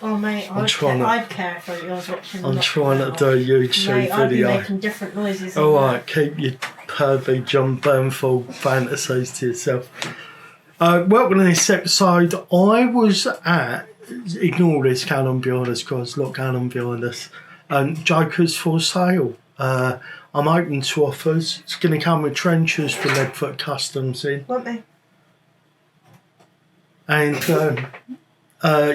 Oh mate, I'd care if I was watching. I'm trying to do a YouTube mate, I'd video. be making different noises. Alright, keep your pervy John Bernthal fantasies to yourself. Welcome to this episode. I was at, ignore this going on behind us, guys, look going on behind us. Joker's for sale. I'm open to offers. It's going to come with trenches for Leadfoot Customs in. Won't they? And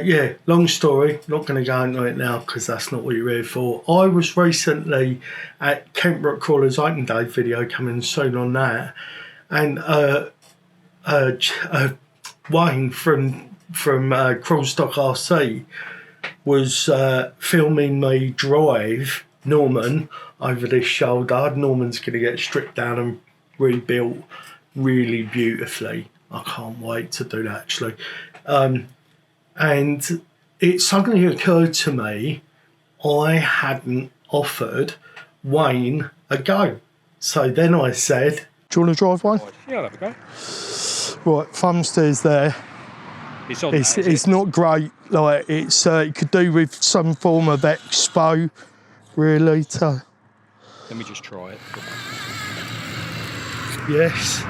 yeah, long story, not going to go into it now because that's not what you're here for. I was recently at Capra Crawler's Open Day video, coming soon on that, and Wayne from Crawlstock RC was filming me drive Norman over this shoulder. Norman's going to get stripped down and rebuilt really beautifully. I can't wait to do that actually. And it suddenly occurred to me I hadn't offered Wayne a go. So then I said, do you want to drive one? Yeah, I'll have a go. Right, thumbsters there. It's not great. Like it's it could do with some form of expo, really. So let me just try it. Yes.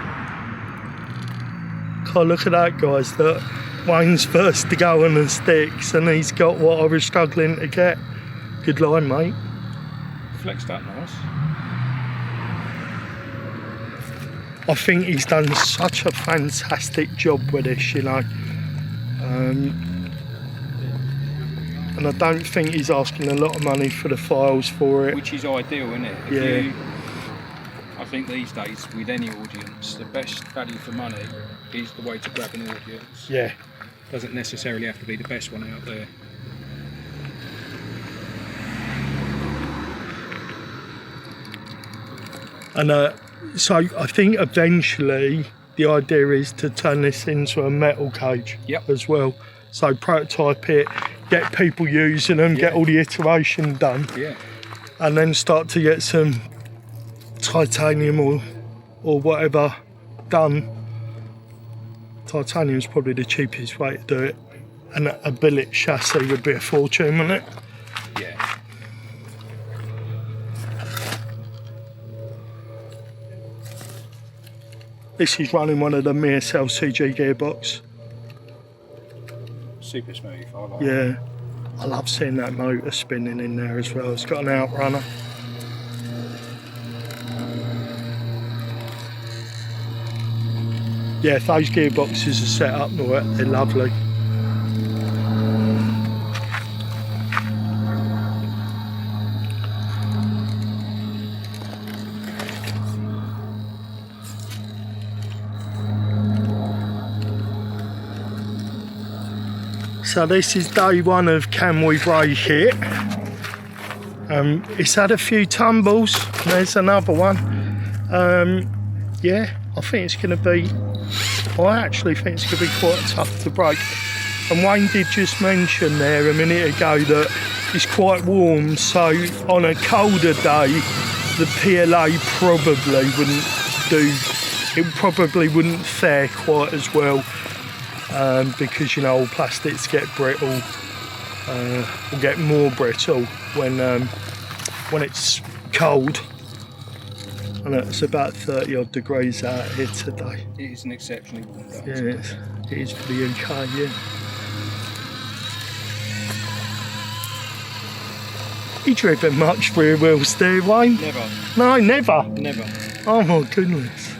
God, look at that, guys. Look, Wayne's first to go on the sticks, and he's got what I was struggling to get. Good line, mate. Flexed that nice. I think he's done such a fantastic job with this, you know. And I don't think he's asking a lot of money for the files for it. Which is ideal, isn't it? Yeah. I think these days, with any audience, the best value for money is the way to grab an audience. Yeah. Doesn't necessarily have to be the best one out there. And so I think eventually the idea is to turn this into a metal cage as well. So prototype it, get people using them, get all the iteration done, and then start to get some titanium or whatever done. Titanium is probably the cheapest way to do it, and a billet chassis would be a fortune, wouldn't it? Yeah. This is running one of the MEUS LCG gearbox. Super smooth, I like Yeah, it. I love seeing that motor spinning in there as well. It's got an outrunner. Yeah, if those gearboxes are set up, they're lovely. So this is day one of Can We Break It? It's had a few tumbles. There's another one. Yeah, I think it's going to be, I actually think it's going to be quite tough to break. And Wayne did just mention there a minute ago that it's quite warm, so on a colder day, the PLA probably wouldn't do, it probably wouldn't fare quite as well. Because you know all plastics get brittle, will get more brittle when it's cold, and it's about 30 odd degrees out here today. It is an exceptionally warm day. Yeah, it is for the UK. Yeah. You driven much rear wheel steer, Wayne? Never. No, never. Never. Oh my goodness.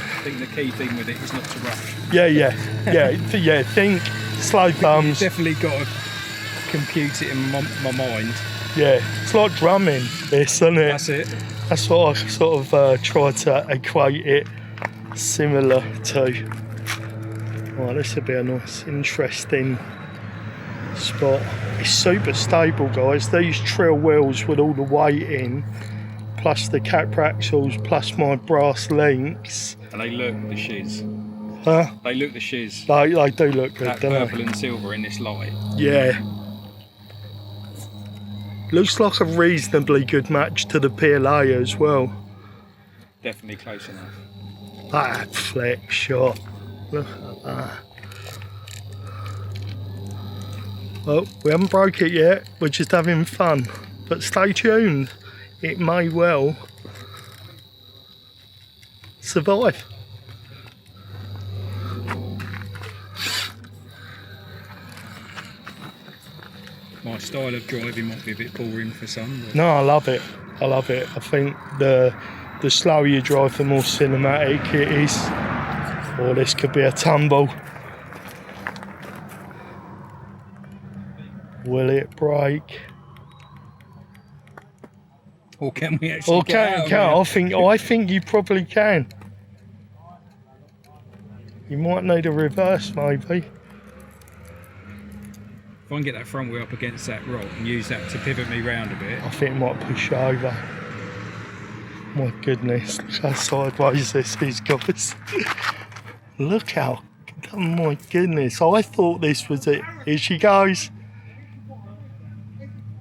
I think the key thing with it is not to rush. Yeah. Think slow bums. You've definitely got to compute it in my mind. Yeah, it's like drumming, this, isn't it? That's it. That's what I sort of try to equate it similar to. Oh, this would be a nice, interesting spot. It's super stable, guys. These Treal wheels with all the weight in, plus the Capra axles, plus my brass links. And they look the shiz. Huh? They look the shiz. They do look good, that don't purple they? and silver in this light. Yeah. Looks like a reasonably good match to the PLA as well. Definitely close enough. That flex shot. Look at that. Well, we haven't broke it yet, we're just having fun. But stay tuned, it may well survive. My style of driving might be a bit boring for some. But... No, I love it. I love it. I think the slower you drive, the more cinematic it is. Or this could be a tumble. Will it break? Or can we actually get Can. out of here? I think you probably can. You might need a reverse, maybe. If I can get that front wheel up against that rock and use that to pivot me round a bit. I think it might push you over. My goodness, look how sideways this is, guys. Look how, oh my goodness, I thought this was it. Here she goes.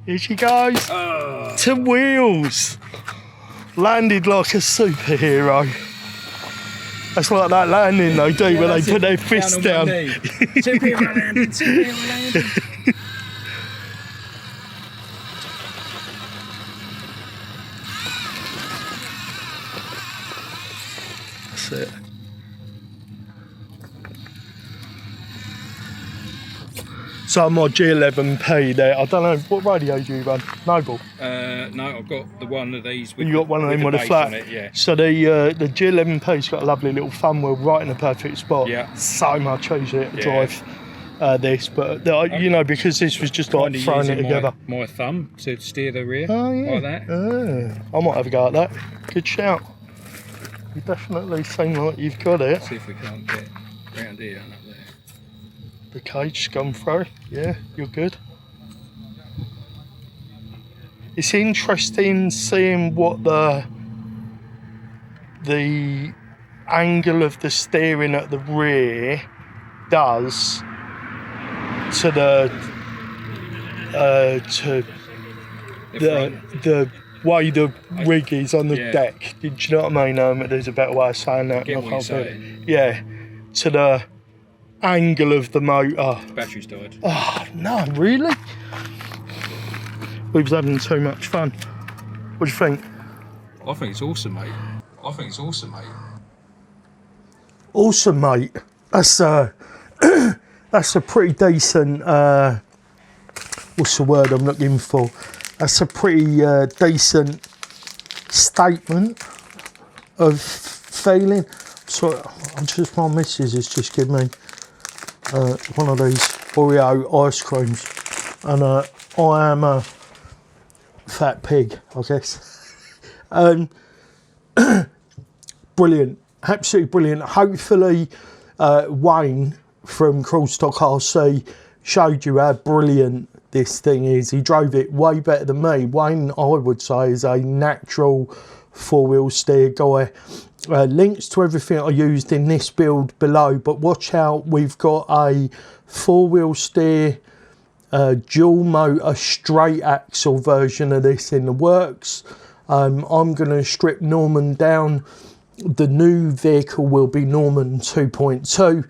Here she goes. To wheels. Landed like a superhero. That's like that landing they do when they put their fists down. Superhero landing, superhero landing. That's it. So my G11P there, I don't know, what radio do you run? Noble? No, I've got the one of these with You got one of them with a bass flat? on it, yeah. So the G11P's got a lovely little fun wheel right in the perfect spot. Yeah. So much easier to drive this, but you know, because this was just like Kinda throwing it using together. my thumb to steer the rear, Oh yeah. like that. I might have a go at that. Good shout. You definitely seem like you've got it. See if we can't get round here and up there. The cage's gone through. Yeah, you're good. It's interesting seeing what the angle of the steering at the rear does to the way the rig is on the deck. Do you know what I mean? There's a better way of saying that. Get what you're saying. Yeah, to the angle of the motor. Battery's died. Oh no, really? We was having too much fun. What do you think? I think it's awesome, mate. Awesome, mate. That's a pretty decent. What's the word I'm looking for? That's a pretty decent statement of feeling. So my missus has just given me one of these Oreo ice creams, and I am a fat pig, I guess. Brilliant, absolutely brilliant. Hopefully Wayne from Crawlstock RC showed you how brilliant this thing is. He drove it way better than me. Wayne, I would say, is a natural four-wheel steer guy. Links to everything I used in this build below, but watch out, we've got a four-wheel steer dual motor straight axle version of this in the works. I'm going to strip Norman down. The new vehicle will be Norman 2.2,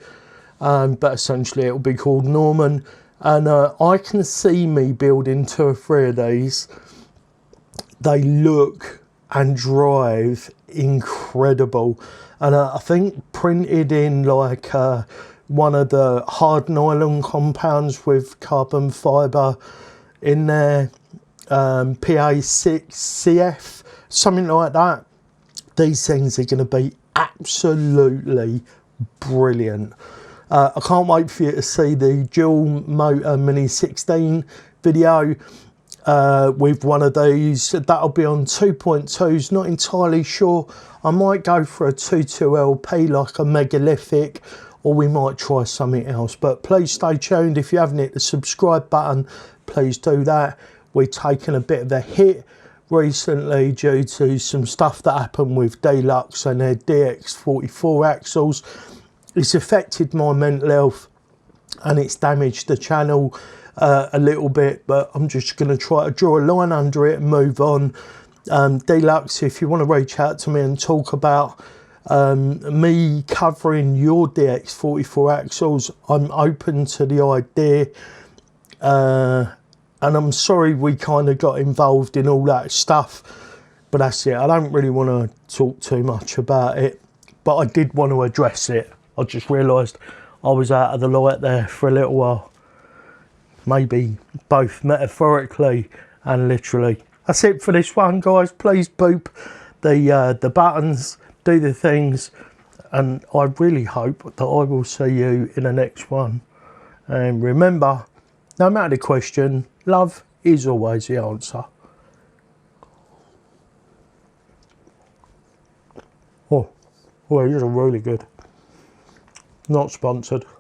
but essentially it will be called Norman, and I can see me building 2 or 3 of these. They look and drive incredible, and I think printed in like one of the hard nylon compounds with carbon fibre in there, PA6CF, something like that. These things are going to be absolutely brilliant. I can't wait for you to see the dual motor Mini 16 video with one of these. That'll be on 2.2s, not entirely sure. I might go for a 2.2 LP like a megalithic, or we might try something else. But please stay tuned. If you haven't hit the subscribe button, please do that. We've taken a bit of a hit recently due to some stuff that happened with Deluxe and their DX44 axles. It's affected my mental health and it's damaged the channel a little bit, but I'm just going to try to draw a line under it and move on. Deluxe, if you want to reach out to me and talk about me covering your DX44 axles, I'm open to the idea. and I'm sorry we kind of got involved in all that stuff, but that's it. I don't really want to talk too much about it, but I did want to address it. I just realised I was out of the light there for a little while, maybe both metaphorically and literally. That's it for this one, guys. Please boop the buttons, do the things, and I really hope that I will see you in the next one. And remember, no matter the question, love is always the answer. Oh, these are really good. Not sponsored.